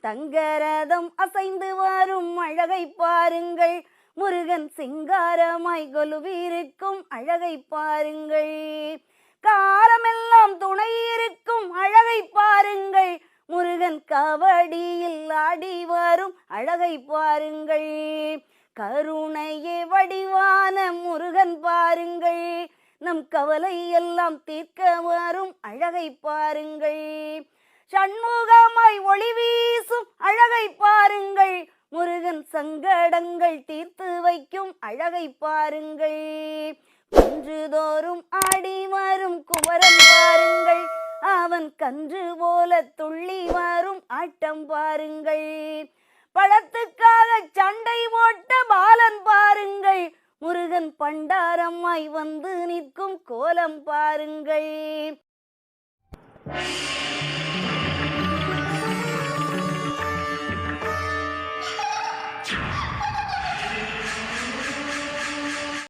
தங்கரதம் அசைந்து வரும் அழகை பாருங்கள், முருகன் சிங்காரமாய் கொலுவிருக்கும் அழகை பாருங்கள். காலமெல்லாம் துணை இருக்கும் அழகை பாருங்கள், முருகன் கவடியில் ஆடி வரும் அழகை பாருங்கள். கருணையே வடிவான முருகன் பாருங்கள், நம் கவலை எல்லாம் தீர்க்க வரும் அழகை பாருங்கள். சண்முகமாய் ஒளி வீசும் அழகை பாருங்கள், முருகன் சங்கடங்கள் தீர்த்து வைக்கும் அழகை பாருங்கள். குன்றுதோறும் ஆடி வரும் குமரன் பாருங்கள், அவன் கன்று போல துள்ளி வரும் ஆட்டம் பாருங்கள். பழத்துக்காக சண்டை போட்ட பாலன் பாருங்கள், முருகன் பண்டாரமாய் வந்து நிற்கும் கோலம் பாருங்கள்.